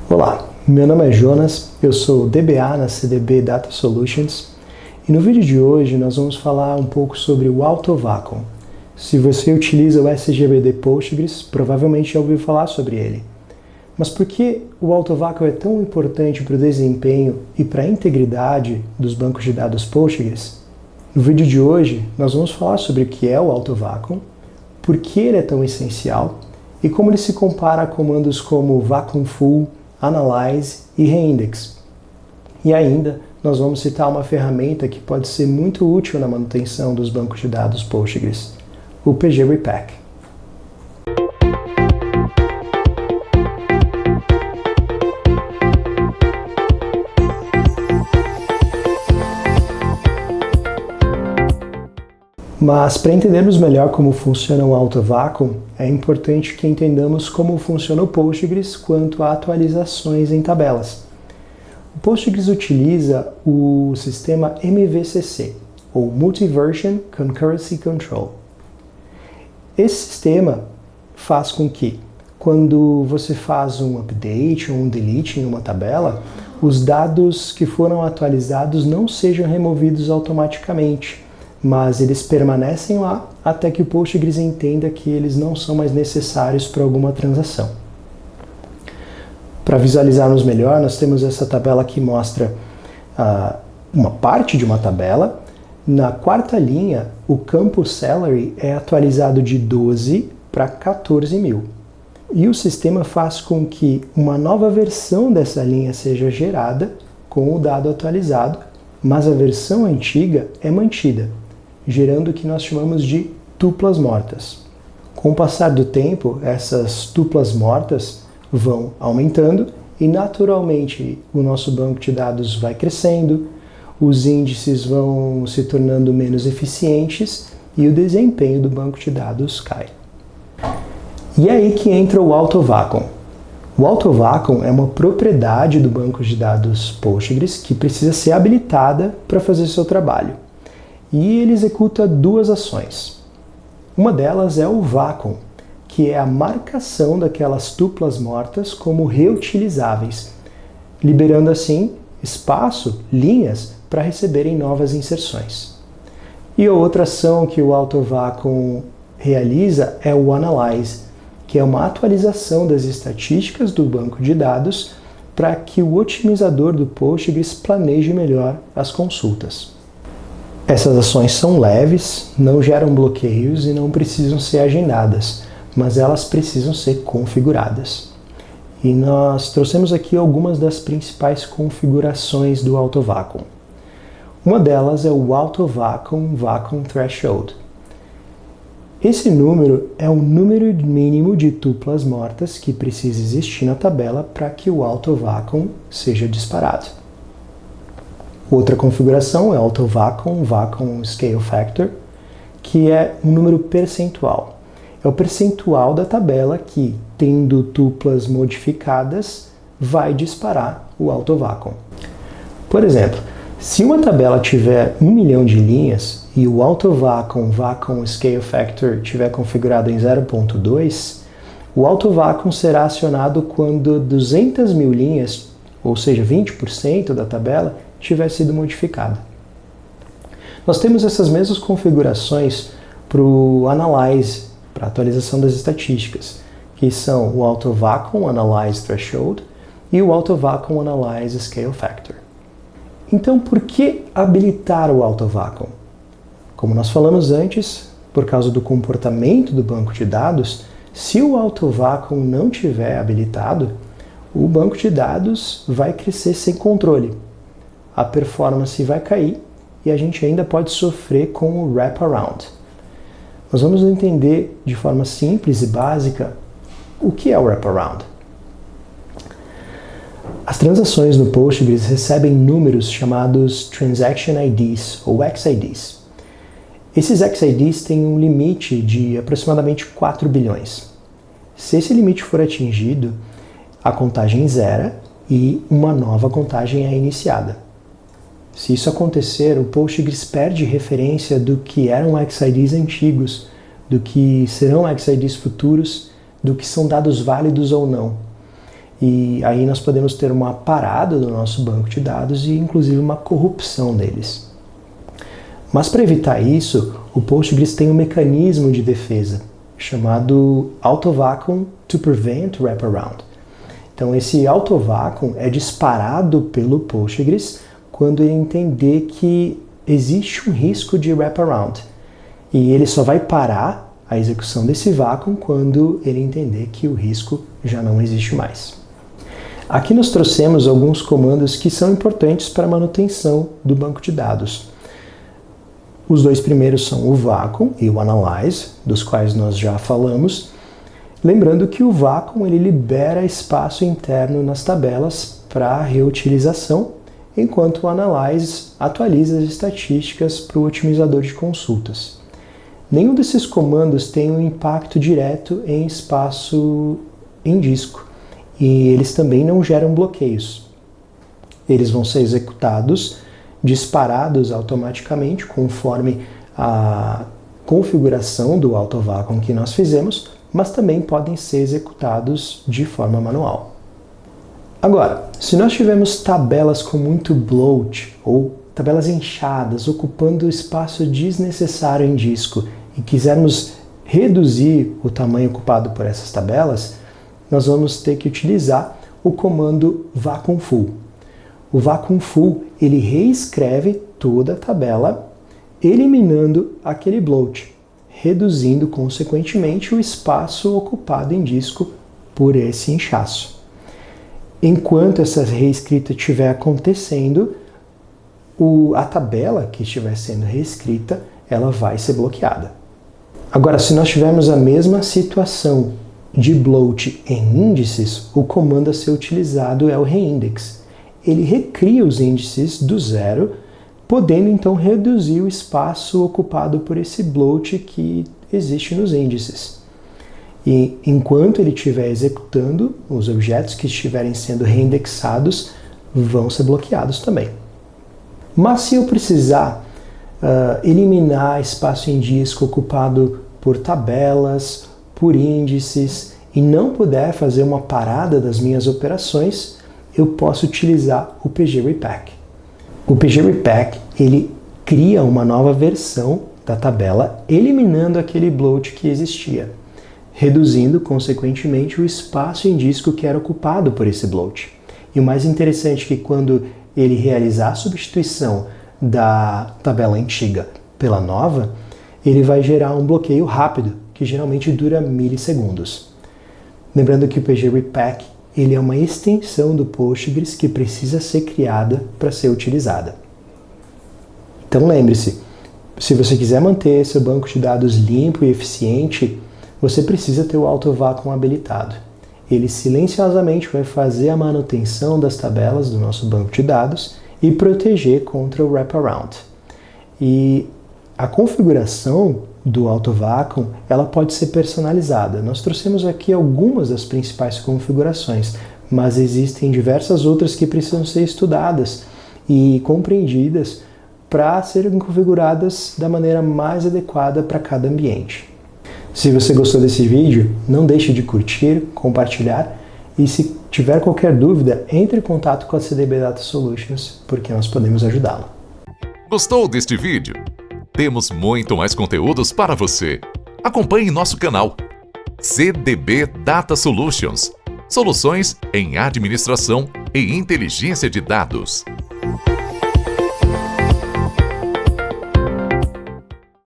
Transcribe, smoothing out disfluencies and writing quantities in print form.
Olá, meu nome é Jonas, eu sou DBA na CDB Data Solutions e no vídeo de hoje nós vamos falar um pouco sobre o AutoVacuum. Se você utiliza o SGBD Postgres, provavelmente já ouviu falar sobre ele. Mas por que o AutoVacuum é tão importante para o desempenho e para a integridade dos bancos de dados Postgres? No vídeo de hoje nós vamos falar sobre o que é o AutoVacuum, por que ele é tão essencial e como ele se compara a comandos como vacuum full, analyze e reindex. E ainda, nós vamos citar uma ferramenta que pode ser muito útil na manutenção dos bancos de dados Postgres, o pgrepack. Mas para entendermos melhor como funciona o AutoVacuum, é importante que entendamos como funciona o Postgres quanto a atualizações em tabelas. O Postgres utiliza o sistema MVCC, ou Multi-Version Concurrency Control. Esse sistema faz com que, quando você faz um update ou um delete em uma tabela, os dados que foram atualizados não sejam removidos automaticamente, mas eles permanecem lá até que o Postgres entenda que eles não são mais necessários para alguma transação. Para visualizarmos melhor, nós temos essa tabela que mostra uma parte de uma tabela. Na quarta linha, o campo salary é atualizado de 12 para 14 mil. E o sistema faz com que uma nova versão dessa linha seja gerada com o dado atualizado, mas a versão antiga é mantida, gerando o que nós chamamos de tuplas mortas. Com o passar do tempo, essas tuplas mortas vão aumentando e naturalmente o nosso banco de dados vai crescendo, os índices vão se tornando menos eficientes e o desempenho do banco de dados cai. E é aí que entra o AutoVacuum. O AutoVacuum é uma propriedade do banco de dados Postgres que precisa ser habilitada para fazer seu trabalho. E ele executa duas ações. Uma delas é o vacuum, que é a marcação daquelas tuplas mortas como reutilizáveis, liberando assim espaço, linhas, para receberem novas inserções. E a outra ação que o AutoVacuum realiza é o analyze, que é uma atualização das estatísticas do banco de dados para que o otimizador do Postgres planeje melhor as consultas. Essas ações são leves, não geram bloqueios e não precisam ser agendadas, mas elas precisam ser configuradas. E nós trouxemos aqui algumas das principais configurações do AutoVacuum. Uma delas é o AutoVacuum Vacuum Threshold. Esse número é o número mínimo de tuplas mortas que precisa existir na tabela para que o AutoVacuum seja disparado. Outra configuração é AutoVacuum Vacuum Scale Factor, que é um número percentual. É o percentual da tabela que, tendo tuplas modificadas, vai disparar o AutoVacuum. Por exemplo, se uma tabela tiver 1 milhão de linhas e o AutoVacuum Vacuum Scale Factor tiver configurado em 0.2, o AutoVacuum será acionado quando 200 mil linhas, ou seja, 20% da tabela, tiver sido modificada. Nós temos essas mesmas configurações para o Analyze, para a atualização das estatísticas, que são o AutoVacuum Analyze Threshold e o AutoVacuum Analyze Scale Factor. Então, por que habilitar o AutoVacuum? Como nós falamos antes, por causa do comportamento do banco de dados, se o AutoVacuum não tiver habilitado, o banco de dados vai crescer sem controle. A performance vai cair e a gente ainda pode sofrer com o wraparound. Nós vamos entender de forma simples e básica o que é o wraparound. As transações no Postgres recebem números chamados Transaction IDs ou XIDs. Esses XIDs têm um limite de aproximadamente 4 bilhões. Se esse limite for atingido, a contagem zera e uma nova contagem é iniciada. Se isso acontecer, o Postgres perde referência do que eram XIDs antigos, do que serão XIDs futuros, do que são dados válidos ou não. e aí nós podemos ter uma parada do nosso banco de dados e inclusive uma corrupção deles. Mas para evitar isso, o Postgres tem um mecanismo de defesa chamado Auto-Vacuum to Prevent Wraparound. Então esse Auto-Vacuum é disparado pelo Postgres quando ele entender que existe um risco de wraparound. E ele só vai parar a execução desse vácuo quando ele entender que o risco já não existe mais. Aqui nós trouxemos alguns comandos que são importantes para a manutenção do banco de dados. Os dois primeiros são o vacuum e o analyze, dos quais nós já falamos. Lembrando que o vacuum ele libera espaço interno nas tabelas para reutilização, enquanto o analyze atualiza as estatísticas para o otimizador de consultas. Nenhum desses comandos tem um impacto direto em espaço em disco e eles também não geram bloqueios. Eles vão ser executados, disparados automaticamente conforme a configuração do Auto-Vacuum que nós fizemos, mas também podem ser executados de forma manual. Agora, se nós tivermos tabelas com muito bloat ou tabelas inchadas, ocupando espaço desnecessário em disco e quisermos reduzir o tamanho ocupado por essas tabelas, nós vamos ter que utilizar o comando vacuum full. O vacuum full ele reescreve toda a tabela, eliminando aquele bloat, reduzindo consequentemente o espaço ocupado em disco por esse inchaço. Enquanto essa reescrita estiver acontecendo, a tabela que estiver sendo reescrita, ela vai ser bloqueada. Agora, se nós tivermos a mesma situação de bloat em índices, o comando a ser utilizado é o reindex. Ele recria os índices do zero, podendo então reduzir o espaço ocupado por esse bloat que existe nos índices. E enquanto ele estiver executando, os objetos que estiverem sendo reindexados vão ser bloqueados também. Mas se eu precisar eliminar espaço em disco ocupado por tabelas, por índices, e não puder fazer uma parada das minhas operações, eu posso utilizar o pgrepack. O pgrepack ele cria uma nova versão da tabela, eliminando aquele bloat que existia, reduzindo, consequentemente, o espaço em disco que era ocupado por esse bloat. E o mais interessante é que quando ele realizar a substituição da tabela antiga pela nova, ele vai gerar um bloqueio rápido, que geralmente dura milissegundos. Lembrando que o pgrepack ele é uma extensão do Postgres que precisa ser criada para ser utilizada. Então lembre-se, se você quiser manter seu banco de dados limpo e eficiente, você precisa ter o Auto-Vacuum habilitado. Ele silenciosamente vai fazer a manutenção das tabelas do nosso banco de dados e proteger contra o wraparound. E a configuração do Auto-Vacuum ela pode ser personalizada. Nós trouxemos aqui algumas das principais configurações, mas existem diversas outras que precisam ser estudadas e compreendidas para serem configuradas da maneira mais adequada para cada ambiente. Se você gostou desse vídeo, não deixe de curtir, compartilhar e se tiver qualquer dúvida, entre em contato com a CDB Data Solutions, porque nós podemos ajudá-lo. Gostou deste vídeo? Temos muito mais conteúdos para você. Acompanhe nosso canal CDB Data Solutions. Soluções em administração e inteligência de dados.